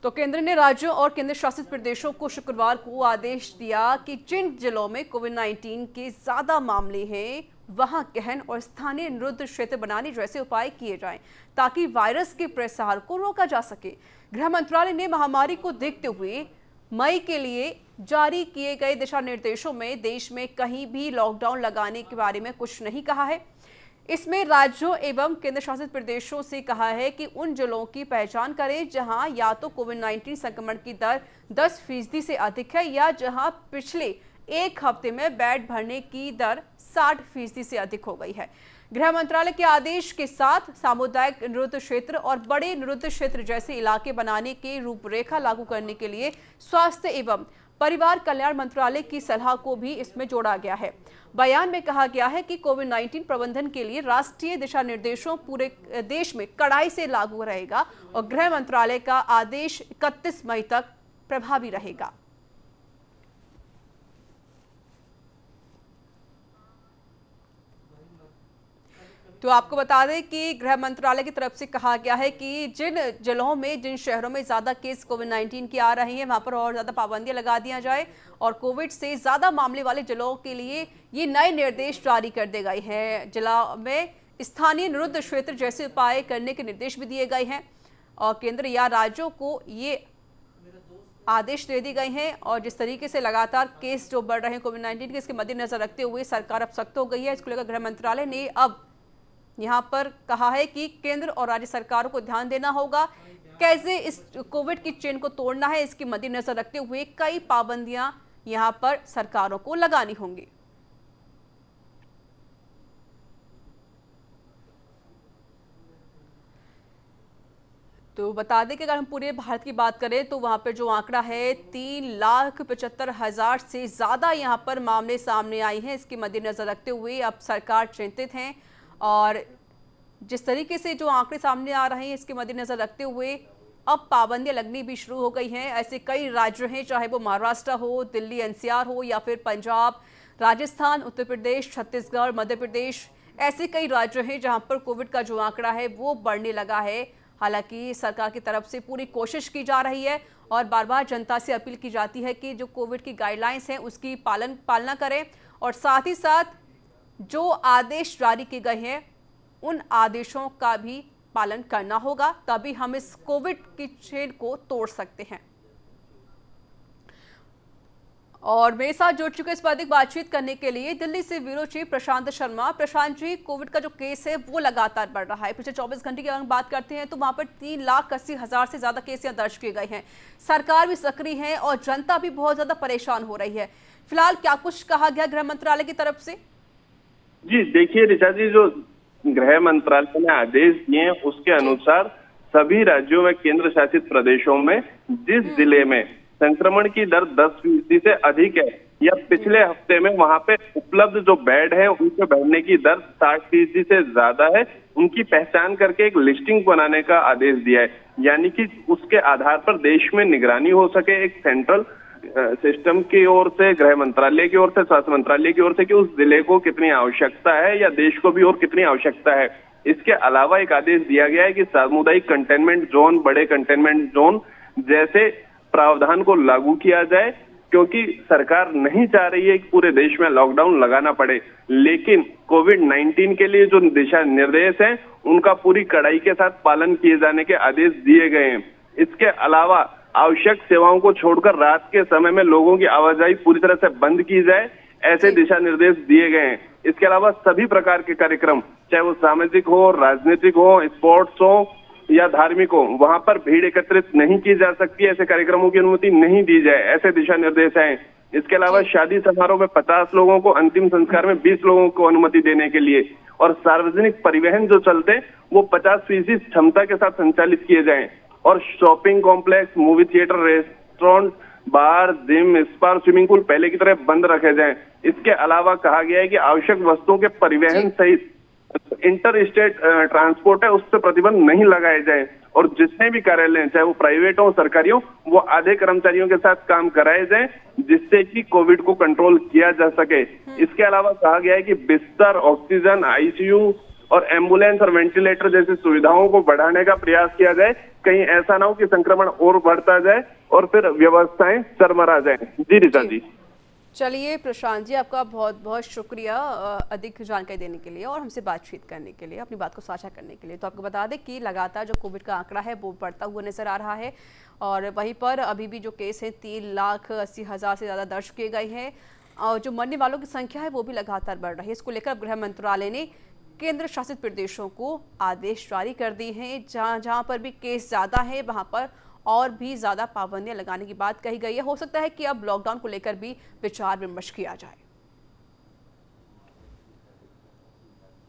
तो केंद्र ने राज्यों और केंद्र शासित प्रदेशों को शुक्रवार को आदेश दिया कि जिन जिलों में कोविड-19 के ज्यादा मामले हैं वहां गहन और स्थानीय निरुद्ध क्षेत्र बनाने जैसे उपाय किए जाएं ताकि वायरस के प्रसार को रोका जा सके। गृह मंत्रालय ने महामारी को देखते हुए मई के लिए जारी किए गए दिशा निर्देशों में देश में कहीं भी लॉकडाउन लगाने के बारे में कुछ नहीं कहा है। इसमें राज्यों एवं केंद्र शासित प्रदेशों से कहा है कि उन जिलों की पहचान करें जहां या तो कोविड-19 संक्रमण की दर 10% से अधिक है या जहां पिछले एक हफ्ते में बेड भरने की दर 60% से अधिक हो गई है। गृह मंत्रालय के आदेश के साथ सामुदायिक निरुद्ध क्षेत्र और बड़े निरुद्ध क्षेत्र जैसे इलाके बनाने की रूपरेखा लागू करने के लिए स्वास्थ्य एवं परिवार कल्याण मंत्रालय की सलाह को भी इसमें जोड़ा गया है। बयान में कहा गया है कि कोविड-19 प्रबंधन के लिए राष्ट्रीय दिशा निर्देशों पूरे देश में कड़ाई से लागू रहेगा और गृह मंत्रालय का आदेश 31 मई तक प्रभावी रहेगा। तो आपको बता दें कि गृह मंत्रालय की तरफ से कहा गया है कि जिन जिलों में जिन शहरों में ज्यादा केस कोविड-19 के आ रहे हैं वहां पर और ज्यादा पाबंदियां लगा दिया जाए और कोविड से ज्यादा मामले वाले जिलों के लिए ये नए निर्देश जारी कर दिए गए हैं। जिला में स्थानीय निरुद्ध क्षेत्र जैसे उपाय करने के निर्देश भी दिए गए हैं और केंद्र या राज्यों को ये आदेश दे दिए गए हैं। और जिस तरीके से लगातार केस जो बढ़ रहे हैं कोविड-19 के, इसके मद्देनजर रखते हुए सरकार अब सख्त हो गई है। इसको लेकर गृह मंत्रालय ने अब यहाँ पर कहा है कि केंद्र और राज्य सरकारों को ध्यान देना होगा कैसे इस कोविड की चेन को तोड़ना है। इसके मद्देनजर रखते हुए कई पाबंदियां यहाँ पर सरकारों को लगानी होंगी। तो बता दें कि अगर हम पूरे भारत की बात करें तो वहां पर जो आंकड़ा है 3,75,000 से ज्यादा यहाँ पर मामले सामने आए हैं। इसके मद्देनजर रखते हुए अब सरकार चिंतित है और जिस तरीके से जो आंकड़े सामने आ रहे हैं इसके मद्देनजर रखते हुए अब पाबंदियां लगनी भी शुरू हो गई हैं। ऐसे कई राज्य हैं, चाहे वो महाराष्ट्र हो, दिल्ली एनसीआर हो या फिर पंजाब, राजस्थान, उत्तर प्रदेश, छत्तीसगढ़, मध्य प्रदेश, ऐसे कई राज्य हैं जहां पर कोविड का जो आंकड़ा है वो बढ़ने लगा है। हालांकि सरकार की तरफ से पूरी कोशिश की जा रही है और बार बार जनता से अपील की जाती है कि जो कोविड की गाइडलाइंस हैं उसकी पालना करें और साथ ही साथ जो आदेश जारी किए गए हैं उन आदेशों का भी पालन करना होगा, तभी हम इस कोविड की चेन को तोड़ सकते हैं। और मेरे साथ जुड़ चुके इस पर अधिक बातचीत करने के लिए दिल्ली से ब्यूरो चीफ प्रशांत शर्मा। प्रशांत जी, कोविड का जो केस है वो लगातार बढ़ रहा है। पिछले 24 घंटे की अगर बात करते हैं तो वहां पर 3,80,000 से ज्यादा केस यहाँ दर्ज किए गए हैं। सरकार भी सक्रिय है और जनता भी बहुत ज्यादा परेशान हो रही है। फिलहाल क्या कुछ कहा गया गृह मंत्रालय की तरफ से? जी देखिए ऋचा जी, जो गृह मंत्रालय ने आदेश दिए उसके अनुसार सभी राज्यों में केंद्र शासित प्रदेशों में जिस जिले में संक्रमण की दर 10% से अधिक है या पिछले हफ्ते में वहां पे उपलब्ध जो बेड है उनके भरने की दर 60% से ज्यादा है, उनकी पहचान करके एक लिस्टिंग बनाने का आदेश दिया है। यानी कि उसके आधार पर देश में निगरानी हो सके एक सेंट्रल सिस्टम की ओर से, गृह मंत्रालय की ओर से, स्वास्थ्य मंत्रालय की ओर से कि उस जिले को कितनी आवश्यकता है या देश को भी और कितनी आवश्यकता है। इसके अलावा एक आदेश दिया गया है कि सामुदायिक कंटेनमेंट जोन, बड़े कंटेनमेंट जोन जैसे प्रावधान को लागू किया जाए, क्योंकि सरकार नहीं चाह रही है कि पूरे देश में लॉकडाउन लगाना पड़े, लेकिन कोविड-19 के लिए जो दिशा निर्देश हैं उनका पूरी कड़ाई के साथ पालन किए जाने के आदेश दिए गए हैं। इसके अलावा आवश्यक सेवाओं को छोड़कर रात के समय में लोगों की आवाजाही पूरी तरह से बंद की जाए, ऐसे दिशा निर्देश दिए गए हैं। इसके अलावा सभी प्रकार के कार्यक्रम, चाहे वो सामाजिक हो, राजनीतिक हो, स्पोर्ट्स हो या धार्मिक हो, वहां पर भीड़ एकत्रित नहीं की जा सकती, ऐसे कार्यक्रमों की अनुमति नहीं दी जाए, ऐसे दिशा निर्देश हैं। इसके अलावा शादी समारोह में 50 लोगों को, अंतिम संस्कार में 20 लोगों को अनुमति देने के लिए और सार्वजनिक परिवहन जो चलते वो 50% क्षमता के साथ संचालित किए जाएं और shopping complex, movie theatre, restaurant, bar, gym, spa, swimming pool पहले की तरह बंद रखे जाएं। इसके अलावा कहा गया है कि आवश्यक वस्तुओं के परिवहन सहित इंटर स्टेट ट्रांसपोर्ट है उस पर प्रतिबंध नहीं लगाए जाए और जितने भी कार्यालय चाहे वो प्राइवेट हो, सरकारी हो, वो आधे कर्मचारियों के साथ काम कराए जाए जिससे कि कोविड को कंट्रोल किया जा सके। इसके अलावा कहा गया है कि बिस्तर, ऑक्सीजन, आईसीयू और एम्बुलेंस और वेंटिलेटर जैसी सुविधाओं को बढ़ाने का प्रयास किया जाए। कहीं ऐसा ना हो कि संक्रमण और बढ़ता जाए और फिर व्यवस्थाएं चरमरा जाए। जी ऋचा जी। चलिए प्रशांत जी, आपका बहुत बहुत शुक्रिया अधिक जानकारी देने के लिए और हमसे बातचीत करने के लिए, अपनी बात को साझा करने के लिए। तो आपको बता दें कि लगातार जो कोविड का आंकड़ा है वो बढ़ता हुआ नजर आ रहा है और वहीं पर अभी भी जो केस है 3,80,000 से ज़्यादा दर्ज किए गए हैं और जो मरने वालों की संख्या है वो भी लगातार बढ़ रही है। इसको लेकर गृह मंत्रालय ने केंद्र शासित प्रदेशों को आदेश जारी कर दिए हैं। जहां पर भी केस ज़्यादा है वहां पर और भी ज़्यादा पाबंदियां लगाने की बात कही गई है। हो सकता है कि अब लॉकडाउन को लेकर भी विचार विमर्श किया जाए।